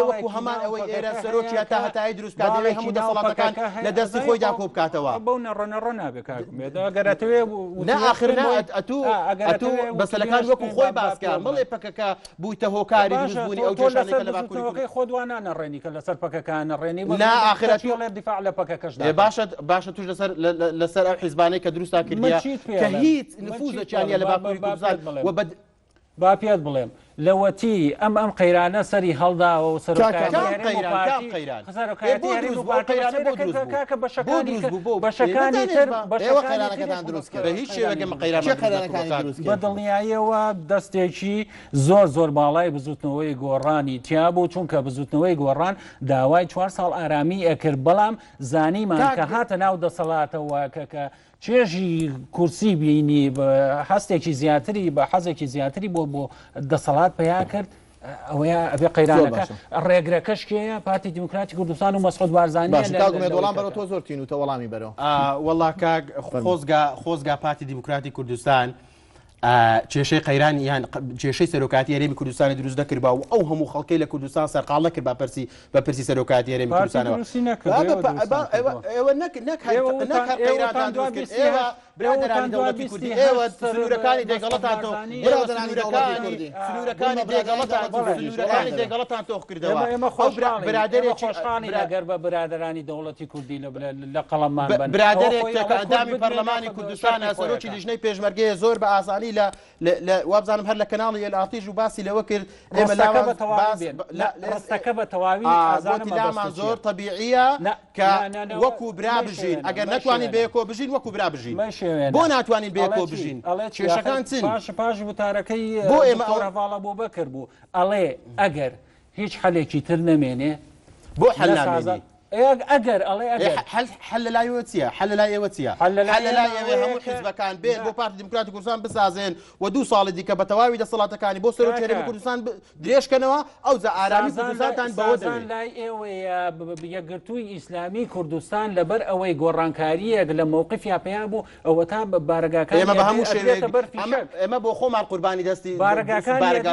وەکو هەمان ئەوەی ئێرە سەرۆکی تا هەتایی دروستکات دەوێت هەموو دەسەڵاتەکان لە دەستی خۆیدا کۆ بکاتەوە ئەتوو بەسەلەکان وەکو خۆی باسکە مەڵێ پەکەکە بوویتە هۆکاری دروستبوونی ئەو کێشانەی لە باکووری خۆدوانە ڕێنی کە لەسەر پەکەکانە ڕێنی دیفاع لە پەکەکەشدا باشە توش لەسەر ئەو حیزبانەی کە دروستا کردیە کە هیچ نفوذێکیان لە باکووری کوردستان با پێت بڵێم لەوەتی ئەم قەیرانە سەری هەڵداوە و سەرۆکایەتی بەشەکانی تر بە هیچ شێوەیەک بە دڵنیاییەوە دەستێکی زۆر باڵای بزوتنەوەی گۆڕانی تیا بوو چونکە بزوتنەوەی گۆڕان داوای 4 ساڵ ئارامی ئەکرد بەڵام زانیمان کە هاتە ناو دەسەڵاتەوە کە چێژی کورسی بینی بە هەستێکی زیاتری بە حەزێکی زیاتری بۆ دەسەڵات پیا کرد ئەوەیە ئەبێ قەیرانەکە ڕێگرەکەش کێیە پارتی دیموکراتی کوردستان و مەسعود بارزانانی وەڵام بەرەوە تۆ زۆرتین و تە وەڵامی بەرەوە وەڵا کاک خۆزگا پارتی دیموکراتی کوردستان کێشەی قەیران یان کێشەی سەرۆکاتی هەرێمی کوردستانی دروست دەکرد و ئەو هەموو خەڵکەی لە کوردستان سەرقاڵ نەکرد بە پرسی سەرۆکاتی هەرێمی کوردستانەوە ئێوە نەک قەیرانتان دروست کرد ئێوە برادرانی دەوڵەتی کوردی ئێوە سنوورەکانی دێگەڵەتانەوە سنوورەکانی دێگەڵەتان تۆخ کردەوە برادێکی خۆشحاڵی ئەگەر بە برادرانی دەوڵەتی کوردی لە قەڵەممان بن برادێک ئەندامی پەرلەمانی کوردستانە سەرۆکی لیژنەی پێشمەرگەیە زۆر بە ئاسانی وابزانم هەر لە کەناڵی ئەلعاتیژ و باسی لەوە کرد ئێمە ڕستەکە بە تەواوی ئازانمان زۆر طبیعیە کە وەکو برا بژین ئەگەر نتوانین بەیەکۆ بژین وەکو برا بژین بۆ ناتوانین بەیەکۆ بژین کێشەکان چن پاش وتارەکەی بۆ ئێمە ئەوڕەڤاڵە بۆ بەکرد بوو ئەڵێ ئەگەر هیچ حەلێکی تر نەمێنێ بۆ حەل نامێنی ئەگەر ئەڵێ حل لای ئێوە چییە حل لای ئێوە چییە حل لای ئێوە هەموو حیزبەکان بێن بۆ پارتی دیموکراتی کوردستان بسازێن و 2 ساڵی دیکە بە تەواوی دەسەڵاتەکانی بۆ سەرۆکی هەرێمی کوردستان درێژکەنەوە ئەو جا ئارامی کوردستانتان بەوە دەوێت لای ئێوەیە یەکگرتووی ئیسلامی کوردستان لەبەر ئەوەی گۆڕانکاریەک لە مووقفیا پێیان بوو ئەوە تا بارگاکان ئێمە بە هەموو شێوەیە ئێمە بۆ خۆمان قوربانی دەستی بارگا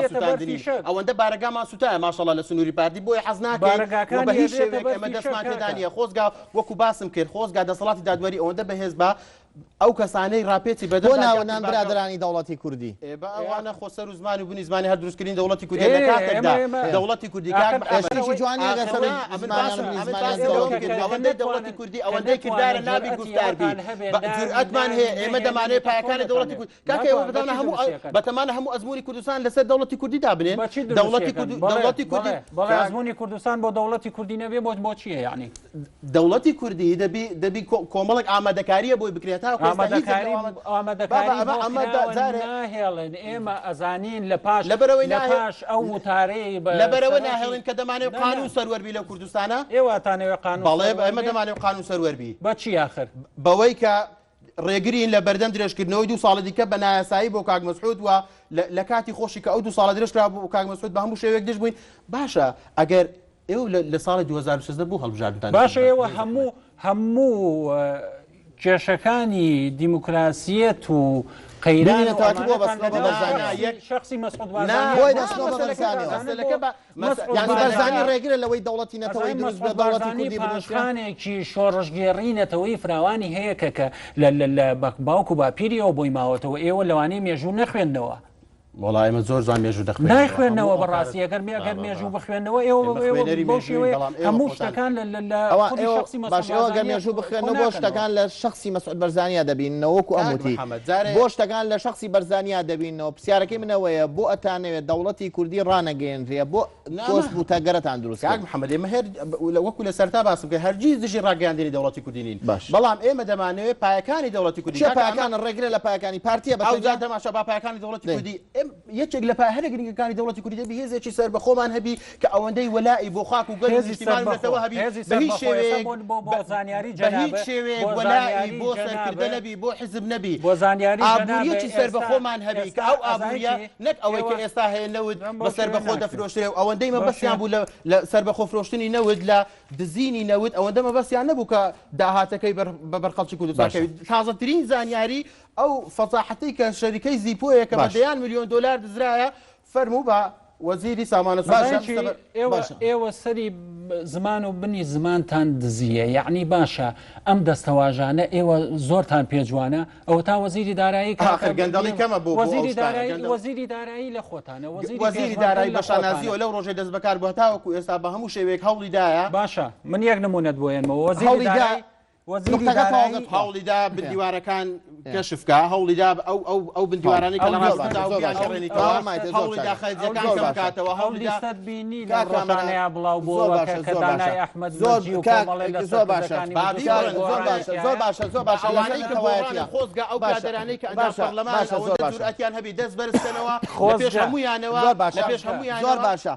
سوتاندنی ئەوەندە بارگامان سوتایە ماشەڵڵا لە سنووری پارتی بۆی حەز ناکەین بە هیچ شێوەیەک ئێمە دەستمان تێدانیە خۆزگا وەکو باسم کرد خۆزگا دەسەڵاتی دادوەری ئەوەندە بەهێز بە ئەو کەسانەی ڕاپێتی بەدە ناوەنان برادرانی دەوڵەتی کوردی ئەوانە خۆسەر و زمان و بنی زمانی هەر دروستکردین دەوڵەتی کوردی لە کاتێکدا دەوڵەتی کوردی ئەوەندەی دەوڵەتی کوردی ئەوەندەی کردارە نابی گفتاربی جورئەتمان هەیە ئێمە دەمانەیە پایەکانی دەوڵەتی کوردی کاکە ئێوە بەدەمانە هەموو بەتەمانە هەموو ئەزموونی کوردستان لەسەر دەوڵەتی کوردی دابنێن دەوڵەتی کوردی بەڵێ ئەزموونی کوردستان بۆ دەوڵەتی کوردی نەبێ بۆ چییە یعنی دەوڵەتی کوردی دەبی کۆمەڵێک ئامادەکاریە بۆی بکرێت ناهێڵن ئێمە ئەزانین لە پاش ئەو وتارەی لەبەرەوە ناهێڵن کە دەمانێت قانون سەروەربی لە کوردستانە ئێواتانەوە قانون بەڵێ ئێمە دەمانێت قانون سەروەربی بەچی آخر بەوەی کە ڕێگرین لە بەردەم درێژکردنەوەی 2 ساڵە دیکە بە نایاسایی بۆ کاک مەسعود و لە کاتی خۆشی کە ئەو 2 ساڵە درێژکرا بۆ کاک مەسعود بە هەموو شێوەیەک دژ بووین باشە ئەگەر ئێوە لە ساڵی 2016 بوو هەڵبژاردنتان باشە ئێوە هەموو کێشەکانی دیموکراسیەت و قەیران شخصی مەسعود بارزانی ڕێگرە لەوەی دەوڵەتی نەتەوەی دروست بە دەوڵەتی کوردی باشخانێکی شۆڕژگێڕی نەتەوەی فراوانی هەیە کە لە باوکو باپیریەوە بۆی ماوەتەوە ئێوە لەوانەیە مێژوو نەخوێندنەوە وڵای ئێمە زۆر زان مێژوو دەخوێن نایخوێنەوە بەڕاستی ئەگەر مێژوو بخوێنەوە هەموو شتەکان باشەوەگەر مێژوو بخوێنەوە بۆ شتەکان لە شخصی مەسعود بەرزانیا دەبینەوە وەکو ئەموتی بۆ شتەکان لە شخصی بەرزانیا دەبینەوە پرسیارەکەی منەوەیە بۆ ئەتانەوێت دەوڵەتی کوردی ڕانەگەێنرێ بۆ کۆست بوتەگەرەتان دروست محەممەد ئێمە هەر وەکو لە سەرتا باسم کە هەرگیز دژی ڕاگەاندنی دەوڵەتی کوردی نین بەڵام ئێمە دەمانەوێت پایەکانی دەوڵەتی کوردی پایەکان ڕێگرە لە پایەکانی پارتیە بەجا دەماشە با پایەکانی دەوڵەتی کوردی یەکێک لە هەر گرنگەکانی دەوڵەتی کوردی دەبی هێزێکی سەر بە خۆمان هەبی کە ئەوەندەی وەلایی بۆ خاک و گەرزیشتیمانەوە هەبی بە هیچ شێوەیەک وەلایی بۆ سەرکردە نەبی بۆ حزب نەبی ئابووریەکی سەر بە خۆمان هەبی کە ئەو ئابووریە نەک ئەوەی کە ئێستا هەیە نەود بە سەر بەخۆ دەفرۆشترێ و ئەوەندەی مەبەستیان بوو لە سەر بەخۆ فرۆشتنی نەود لە دزینی نەود ئەوەندە مەبەستیان نەبوو کە داهاتەکەی بە بەرخەڵکی کوردستان تازەترین زانیاری ئەو فەزاحەتەی کە شەریکەی زیپۆیە کە بە دەیان ملیۆن دۆلار دزرایە فەرموو بە وەزیری سامانە ئێوە سەری زمان و بنی زمانتان دزیە یعنی باشە ئەم دەستەواژانە ئێوە زۆرتان پێجوانە ئەوە تا وەزیری دارایی گەندەڵی کەمە بۆ وەزیری دارایی لە خۆتانە وەزیری دارایی بە شانازیەوە لەو ڕۆژێ دەست بەکار بووە تاوەکو ئێستا بە هەموو شێوەیەک هەوڵی دایە باشە من یەک نمونەت بۆ ێنمەوە وەزیری هەوڵیدا بندیوارەکان کەشفکە هەوڵیدا ئەو بندیوارانی کە لە ڕاستەدا خەرجەکان بکاتەوە هەوڵیدا بینی لە ڕۆژانەیە بڵاو بۆەوە کە دانای ئەحمەد زۆر باشە ئەوانەی کە خۆزگا ئەو کادرانەی کە ئەنجام پەرلەمان جورئەتیان هەبی دەست بەرزکەنەوە پێش هەموویانەوە پێش هەموویان زۆر باشە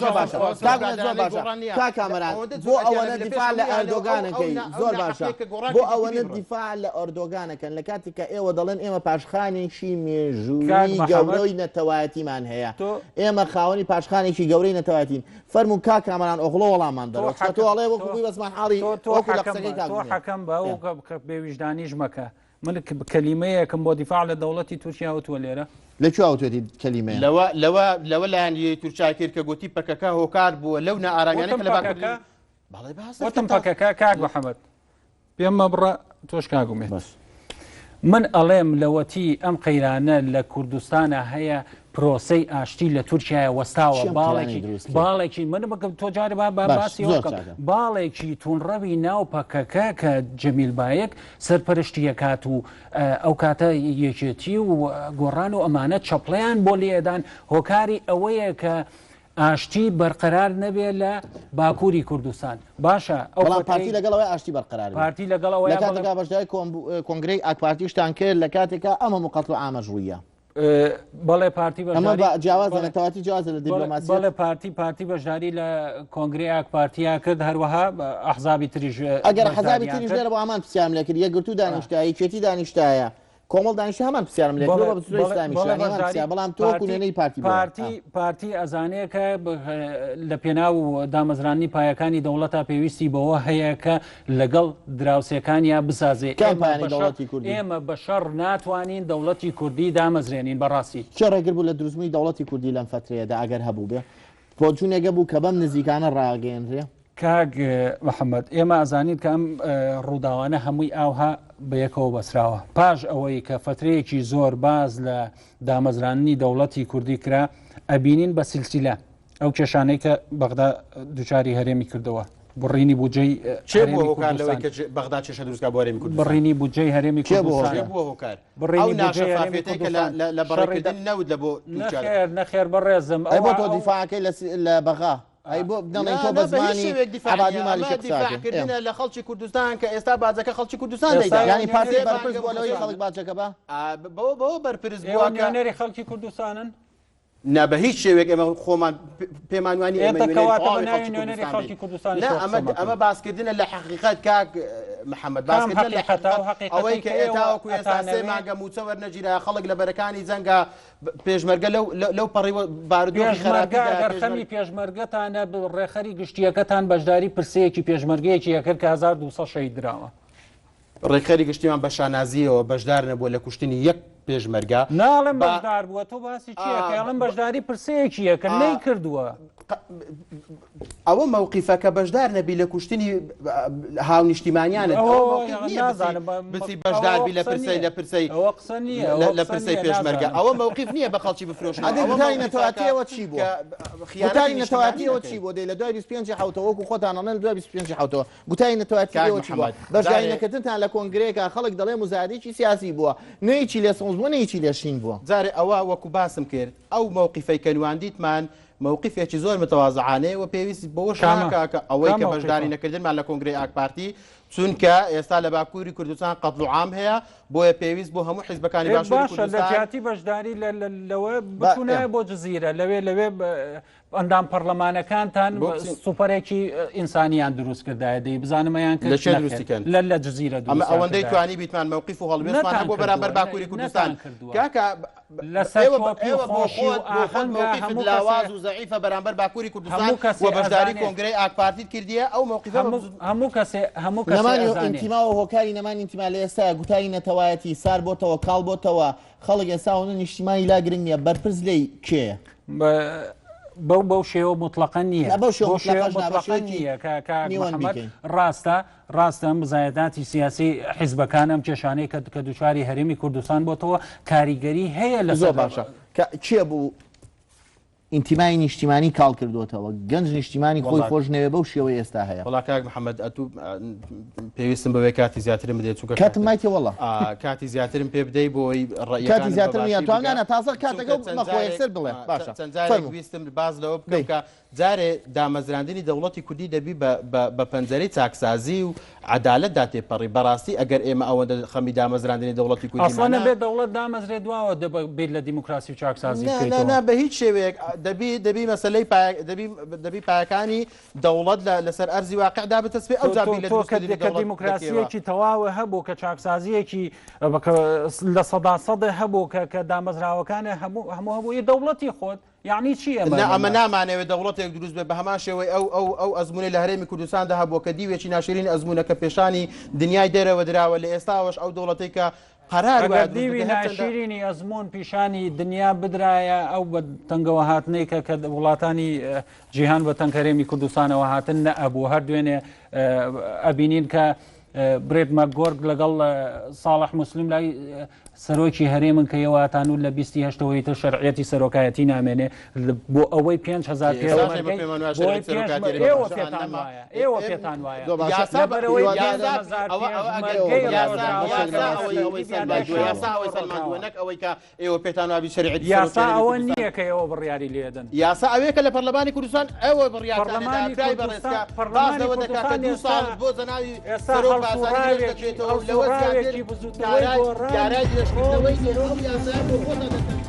زۆر باشە کا کامەران بۆ ئەوەنە دیفاع لە ئەردۆگانەکەی زۆر باشە بۆ ئەوەنە دیفاع لە ئەردۆگانەکەن لە کاتێک کە ئێوە دەڵێن ئێمە پاشخانێکی مێژووی گەورەی نەتەوایەتیمان هەیە ئێمە خاوەنی پاشخانێکی گەورەی نەتەوایەتین فەرموو کا کامەران ئۆغڵۆ وەڵامان دەڕۆت کە تۆ ئەڵێ وەکو بووی بەسمان حاڵی وەکو لە قسەکەی تۆ حەکەم بە ئەو بێویژدانیش مەکە من کەلیمەیەکم بۆ دیفاع لە دەوڵەتی تورکیا وتوە لێرە لەکوێ ئەوتێتی کەلیمەیە لەوە لایەن تورکیا کرد کە گوتی پەکەکە هۆکار بووە لەو نائارامیانە کە لە باکووری وتم پەکەکە کاک محەممەد پێم مەبڕە تۆش کاگومێت من ئەڵێم لەوەتی ئەم قەیرانە لە کوردستانە هەیە پرۆسەی ئاشتی لە تورکیای وەستاوە باڵێکی من بکەم تۆ جارێ باسی باڵێکی تونڕەوی ناو پەکەکە کە جەمیل بایەک سەرپەرشتیەکات و ئەو کاتە یەکێتی و گۆڕان و ئەمانە چەپڵیان بۆ لێدان هۆکاری ئەوەیە کە ئاشتی بەرقەرار نەبێت لە باکووری کوردستان باشە ئەو پارتی لەگەڵەوەی ئاشتی بەرقەرار پارتی لەگەڵەوەی لە کاتێکا بەشداری کۆنگرەی ئاکپارتیشتان کرد لە کاتێکا ئەمە مقەتڵ ئامەژوویە بەڵێ پارتی جیاوازی جیاواز لە دیپلۆماسی بەڵێ پارتی بەشداری لە کۆنگرەی ئاکپارتیا کرد هەروەها ئەحزابی تریژ ئەگەر حەزابی تریژ لێرە بۆ ئامان پرسیارم لێ کرد یەکگرتوو دانیشتایی کێتی دانیشتایە کۆمەڵ دانیشت هەمان پرسیارم لێ بەڵام تۆ کوێنەی پارتی ئەزانەیەکە لە پێناو دامەزرانی پایەکانی دەوڵەتا پێویستی بەوە هەیە کە لەگەڵ دراوسەکانیان بسازێ ئێمە بە شەڕ ناتوانین دەوڵەتی کوردی دامەزرێنین بەڕاستی چ ڕێگر بوو لە دروستبوونی دەوڵەتی کوردی لەم فترەیەدا ئەگەر هەبوو بێ بۆ چوونێگە بوو کە بەم نزیکانە ڕاگەێنرێ کاک محەممەد ئێمە ئازانیت کە ئەم ڕووداوانە هەمووی ئاوها بەیەکەوە بەسراوە پاش ئەوەی کە فترەیەکی زۆر باز لە دامەزرانی دەوڵەتی کوردی کرا ئەبینین بە سیلسیلە ئەو کێشانەی کە بەغدا دووچاری هەرێمی کردەوە بڕینی بودجەی بەغدا چێشە دروستکە بۆ هەرێمی کوردستان بڕینی بودجەی هەرێمی کوردستان ئەو ناشەفافێتەی کە لە بەڕێکردن نەوت لە بۆ نەخێر بەڕێزم ئەی بۆ تۆ دیفاعەکەی لە بەغا ئەی بۆ بنەڵێن تۆ بەزمانی عبادی مالیشە دیفاعکردنە لە خەڵکی کوردستان کە ئێستا بازەکە خەڵکی کوردستان دەیدا ینی پارتی بەرپرس بووە لەوەی خەڵک باجەکە بە بەوە بەرپرس بووە نوێنەری خەڵکی کوردستانن نا بە هیچ شێوێک ئێمە خۆمان پێمانوانی ئەمە باسکردنە لە حقیقەت کاک محەممەد باسکردن لە ئەوەی کە ئێتاوەکو ئێستا سێ مانگە موچە وەرنەگیرە خەڵک لە بەرەکانی جەنگە پێشمەرگە لەو پەڕی بارودۆخی خەمی پێشمەرگەتانە ڕێخەری گشتیەکەتان بەشداری پرسەیەکی پێشمەرگەیەکی یەکرد کە 1200 شەهید دراوە ڕێخەری گشتیمان بە شانازیەوە بەشدار نەبووە لە کوشتنی یەک پێشمەرگە ناڵم بەشدار بووە تۆ باسی چیەکەڵم بەشداری پرسەیەکی یەکە نەی کردووە ئەوە مووقیفەکە بەشدار نەبی لە کوشتنی هاونیشتیمانیانە بسی بەشداربی لە پرسەی لە پرسەی لە پرسەی پێشمەرگە ئەوە مووقیف نییە بە خەڵکی بفرۆشن نەتەواتیەوە چی بووە گوتانی نەتەواتیەوە چی بۆ دەی لە دوای 25 حوتەوەکو خۆتانەڵێن دوای 25 حوتەوە گوتانی نەتەواتیەوە چی بووە بەشداری نەکردنتان لە کۆنگرەیەکە خەڵک دەڵێ مزادێکی سیاسی بووە نەیەکی لێ سەوز بووە نەیەکی لێشین بووە جارێ ئەوە وەکو باسم کرد ئەو مووقیفەی کە نواندیتمان مووقیفێکی زۆر متەوازعانەیە و پێویستی بەوە شانکە ئەوەی کە بەشداری نەکردنمان لە کۆنگرەی ئاکپارتی چونکە ئێستا لە باکووری کوردستان قەتڵ و عام هەیە بۆیە پێویست بۆ هەموو حیزبەکانی باشووری کوردستان لەجیاتی بەشداری لەوە بچوونایە بۆ جززیرە لەوێ ئەندام پەرلەمانەکانتان سوپەرێکی ئینسانیان دروست کردایە دەی بزانمەیان کرد لە دروستیکەن لە جززیرە ئەوەندەی توانی بیتمان مووقیف و هەڵبێتمان بۆ بەرامبەر باکووری کوردستان کاکە لاواز و زەعیفە بەرامبەر باکووری کوردستان و بەشداری کۆنگرەی ئاکپارتیت کردیە ئەو مووقیفە هەموو کەسێ هەموو نەمانی ئینتیما و هۆکاری نەمانی ئینتیما لە ئێستا گوتایی نەتەوایەتی سار بۆتەوە کاڵ بۆتەوە خەڵک ئێساونە نیشتیمانی لا گرنگ نییە بەرپرس لێی کێ بەو شێوە مطلقا نییە ڕاستە بزایەتی سیاسی حیزبەکان ئەم کێشانەی کە دوچاری هەرێمی کوردستان بۆتەوە کاریگەری هەیە لە زۆر باشە چیە بوو ئینتیمای نیشتیمانی کاڵ کردوتەوە گەنج نیشتیمانی خۆی خۆشنەوێ بەو شێوەی ئێستا هەیە وڵا کاک محەممەد ئەتوو پێویستم بەوەی کاتی زیاترم بدێت چووکە کاتم مایتێ وەڵا کاتی زیاترم پێ بدەی بۆی کاتی زیاترم یاتوانانە تازە کاتەکە مەخۆیەسەر بڵێ باشە ویستم باز لەوە بکەم کە جارێ دامەزراندنی دەوڵەتی کوردی دەبی بە پەنجەرەی چاکسازی و عدالەتدا تێپەڕی بەڕاستی ئەگەر ئێمە ئەوەندە خەمی دامەزراندنی دەوڵەتی کوردی ئەسڵانە بێت دەوڵەت دامەزرێت دواوە بێت لە دیموکراسی و چاکسازی بە هیچ شێوەیەک دەبی مەسلەی دەبی پایەکانی دەوڵەت لەسەر ئەرزی واقعدا بتەسبێ ئەو جابی لە دیموکراسیەکی تەواوە هەبوو کە چاکسازیەکی لە سەدا هەبوو کە دامەزراوەکانە هەموو دەوڵەتی خۆت یعنی چی ئەمە نامانەوێت دەوڵەتێک دروست بێ بە هەمان شێوەی ئەو ئەزمونەی لە هەرێمی کوردستاندا هەبووە کە دیوێکی ناشرین ئەزمونەکە پێشانی دنیای دەرەوە دراوە لە ئێستاوەش ئەو دەوڵەتەی کە قرار دیوی ناشرینی ئەزمون پیشانی دنیا بدرایە ئەو بە تەنگەوە هاتنەی کە وڵاتانی جیهان بە تەنکەرێمی کوردستانەوە هاتن نەبوو هەر دوێنێ ئەبینین کە برێت مەگۆرگ لەگەڵ ساڵح مسلم لای سەرۆکی هەرێمن کە ئێواتان و لە 28 تر شەرعەتی سەرۆکایەتی نامێنێ بۆ ئەوەی 5,000 ئێوە پێتان وایە ئەوەی کە ئێوە پێتان وابی شەرعەتی یاسا ئەوە نییە کە ئێوە بڕیاری لێدەن یاسا ئەوەیە کە لە پەرلەمانی کوردستان ئەوە بڕیارەکەی بەڕێزکە بازەوە دەکات کە 2 ساڵ بۆ زەناوی سەرۆک بازاڕی دەکرێتەوە لەوە زیاتر کارای دەشکردنەوەی ئەو یاسا بۆ خۆتە دەکەن